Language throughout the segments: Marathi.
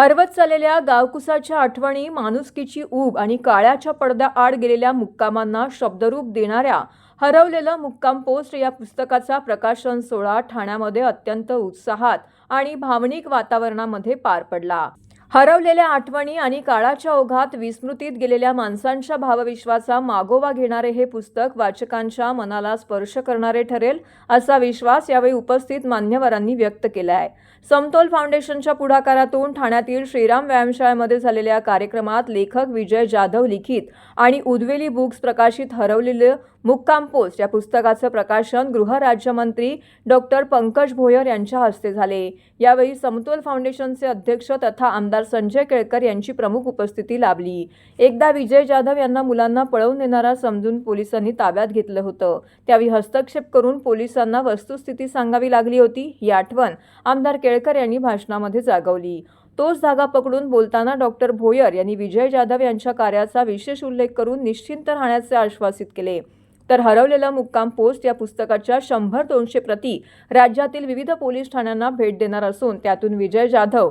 हरवत चाललेल्या गावकुसाच्या आठवणी, माणुसकीची ऊब आणि काळाच्या पडद्याआड गेलेल्या मुक्कामांना शब्दरूप देणाऱ्या हरवलेलं मुक्काम पोस्ट या पुस्तकाचा प्रकाशन सोहळा ठाण्यामध्ये अत्यंत उत्साहात आणि भावनिक वातावरणामध्ये पार पडला। हरवलेल्या आठवणी आणि काळाच्या ओघात विस्मृतीत गेलेल्या माणसांच्या भावविश्वाचा मागोवा घेणारे हे पुस्तक वाचकांच्या मनाला स्पर्श करणारे ठरेल असा विश्वास यावेळी उपस्थित मान्यवरांनी व्यक्त केला आहे। समतोल फाउंडेशनच्या पुढाकारातून ठाण्यातील श्रीराम व्यायामशाळेमध्ये झालेल्या कार्यक्रमात लेखक विजय जाधव लिखित आणि उद्वेली बुक्स प्रकाशित हरवलेलं मुक्काम पोस्ट या पुस्तकाचं प्रकाशन गृहराज्यमंत्री डॉक्टर पंकज भोयर यांच्या हस्ते झाले। यावेळी समतोल फाउंडेशनचे अध्यक्ष तथा आमदार संजय केळकर यांची प्रमुख उपस्थिती लाभली। एकदा विजय जाधव यांना मुलांना पळवून नेणारा समजून पोलिसांनी ताब्यात घेतलं होतं, त्यावेळी हस्तक्षेप करून पोलिसांना वस्तुस्थिती सांगावी लागली होती। ही आठवण आमदार केळकर यांनी भाषणामध्ये जागवली। तोच धागा पकडून बोलताना डॉक्टर भोयर यांनी विजय जाधव यांच्या कार्याचा विशेष उल्लेख करून निश्चिंत राहण्याचे आश्वासित केले। तर हरवलेलं मुक्काम पोस्ट या पुस्तकाच्या 100-200 प्रती राज्यातील विविध पोलीस ठाण्यांना भेट देणार असून त्यातून विजय जाधव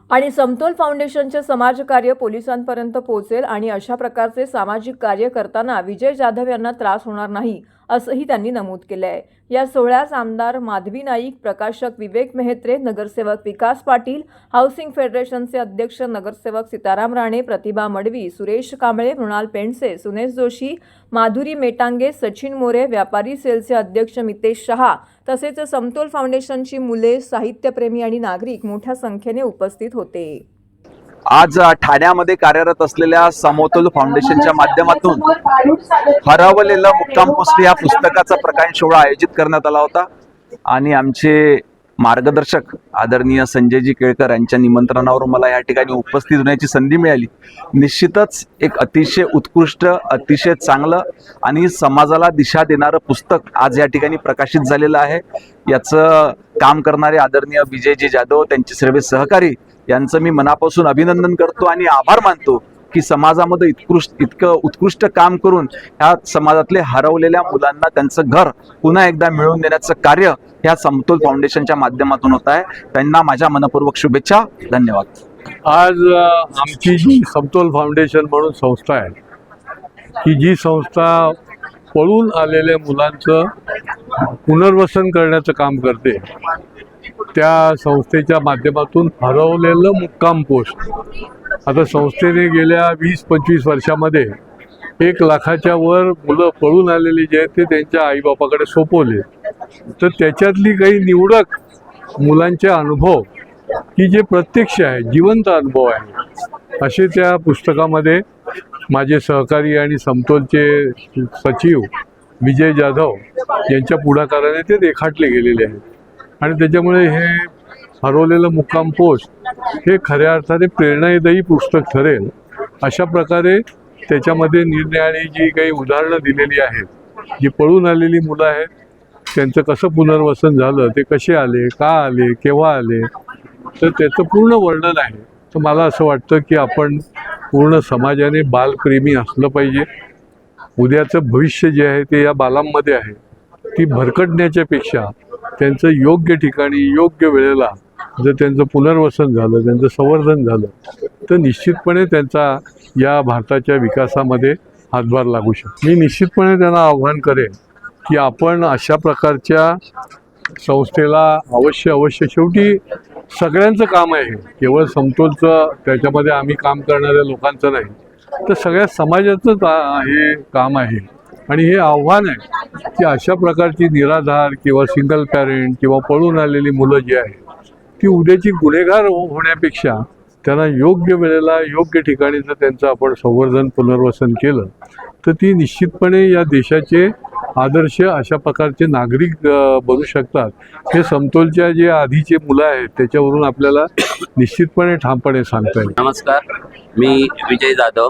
आणि समतोल फाउंडेशनचे समाजकार्य पोलिसांपर्यंत पोहोचेल आणि अशा प्रकारचे सामाजिक कार्य करताना विजय जाधव यांना त्रास होणार नाही असंही त्यांनी नमूद केलं आहे। या सोहळ्यास आमदार माधवी नाईक, प्रकाशक विवेक मेहत्रे, नगरसेवक विकास पाटील, हाऊसिंग फेडरेशनचे अध्यक्ष नगरसेवक सीताराम राणे, प्रतिभा मडवी, सुरेश कांबळे, मृणाल पेंडसे, सुनेश जोशी, माधुरी मेटांगे, सचिन मोरे, व्यापारी सेलचे अध्यक्ष मितेश शहा तसेच समतोल फाउंडेशनची मुले, साहित्यप्रेमी आणि नागरिक मोठ्या संख्येने उपस्थित होते। आज ठाण्यामध्ये कार्यरत असलेल्या समतोल फाउंडेशनच्या माध्यमातून हरवलेलं मुक्काम पोस्ट या पुस्तकाचा प्रकाशन सोहळा आयोजित करण्यात आला होता आणि आमचे मार्गदर्शक आदरणीय संजयजी केळकर यांच्या निमंत्रणावर मला या ठिकाणी उपस्थित होण्याची संधी मिळाली। निश्चितच एक अतिशय उत्कृष्ट, अतिशय चांगलं आणि समाजाला दिशा देणारं पुस्तक आज या ठिकाणी प्रकाशित झालेलं आहे। याचं काम करणारे आदरणीय विजयजी जाधव, त्यांचे सर्व सहकारी यांचं मी मनापासून अभिनंदन करतो आणि आभार मानतो की समाजामध्ये इतकं उत्कृष्ट काम करून ह्या समाजातले हरवलेल्या मुलांना त्यांचं घर पुन्हा एकदा मिळवून देण्याचं कार्य ह्या समतोल फाउंडेशनच्या माध्यमातून होत आहे। त्यांना माझ्या मनपूर्वक शुभेच्छा, धन्यवाद। आज आमची जी समतोल फाउंडेशन म्हणून संस्था आहे, की जी संस्था पळून आलेल्या मुलांचं पुनर्वसन करण्याचं काम करते, त्या संस्थेच्या माध्यमातून हरवलेलं मुक्काम पोस्ट आता संस्थेने गेल्या 20-25 वर्षामध्ये 1 लाखाच्या वर मुलं पळून आलेली जे आहेत ते त्यांच्या आईबापाकडे सोपवले। तर त्याच्यातली काही निवडक मुलांचे अनुभव की जे प्रत्यक्ष आहे, जिवंत अनुभव आहे, असे त्या पुस्तकामध्ये माझे सहकारी आणि समतोलचे सचिव विजय जाधव यांच्या पुढाकाराने ते रेखाटले गेलेले आहेत। आणि त्याच्यामुळे हे हरवलेलं मुक्काम पोस्ट हे खऱ्या अर्थाने प्रेरणादायी पुस्तक ठरेल। अशा प्रकारे त्याच्यामध्ये निरनिराळी जी काही उदाहरणं दिलेली आहेत, जी पळून आलेली मुलं आहेत त्यांचं कसं पुनर्वसन झालं, ते कसे आले, का आले, केव्हा आले, तर त्याचं पूर्ण वर्णन आहे। तर मला असं वाटतं की आपण पूर्ण समाजाने बालप्रेमी असलं पाहिजे। उद्याचं भविष्य जे आहे ते या बालांमध्ये आहे, ती भरकटण्याच्या पेक्षा त्यांचं योग्य ठिकाणी योग्य वेळेला जर त्यांचं पुनर्वसन झालं, त्यांचं संवर्धन झालं, तर निश्चितपणे त्यांचा या भारताच्या विकासामध्ये हातभार लागू शकतो। मी निश्चितपणे त्यांना आव्हान करेन की आपण अशा प्रकारच्या संस्थेला अवश्य शेवटी सगळ्यांचं काम आहे, केवळ समतोलचं त्याच्यामध्ये आम्ही काम करणाऱ्या लोकांचं नाही, तर सगळ्या समाजाचंच हे काम आहे। आणि हे आव्हान आहे की अशा प्रकारची निराधार किंवा सिंगल पॅरेंट किंवा पळून आलेली मुलं जी आहेत ती उद्याची गुन्हेगार होण्यापेक्षा त्यांना योग्य वेळेला योग्य ठिकाणी जर त्यांचं आपण संवर्धन पुनर्वसन केलं तर ती निश्चितपणे या देशाचे आदर्श अशा प्रकारचे नागरिक बनू शकतात। हे समतोलच्या जे आधीचे मुलं आहेत त्याच्यावरून आपल्याला निश्चितपणे ठामपणे सांगता येईल। नमस्कार, मी विजय जाधव,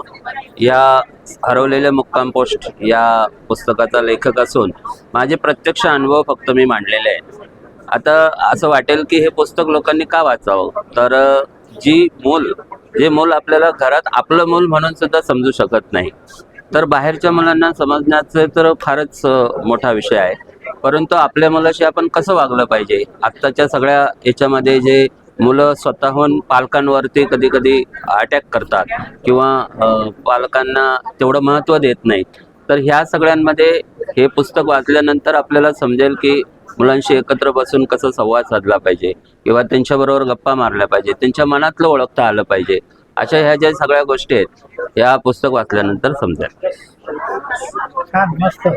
या हरवलेले मुक्काम पोस्ट या पुस्तकाचा लेखक असून माझे प्रत्यक्ष अनुभव फक्त मी मांडलेले आहेत। आता असं वाटेल की हे पुस्तक लोकांनी का वाचावं, तर जे मूल आपल्याला घरात आपलं मूल म्हणून सुद्धा समजू शकत नाही, तर बाहेरच्या मुलांना समजण्याचं तर फारच मोठा विषय आहे। परंतु आपल्या मुलाशी आपण कसं वागलं पाहिजे, आत्ताच्या सगळ्या याच्यामध्ये जे मुलं स्वतःहून पालकांवरती कधी कधी अटॅक करतात किंवा पालकांना तेवढं महत्त्व देत नाहीत. तर ह्या सगळ्यांमध्ये हे पुस्तक वाचल्यानंतर आपल्याला समजेल की मुलांशी एकत्र बसून कसं संवाद साधला पाहिजे किंवा त्यांच्याबरोबर गप्पा मारल्या पाहिजे, त्यांच्या मनातलं ओळखता आलं पाहिजे. अशा ह्या ज्या सगळ्या गोष्टी आहेत या पुस्तक वाचल्यानंतर समजेल. छान, मस्त.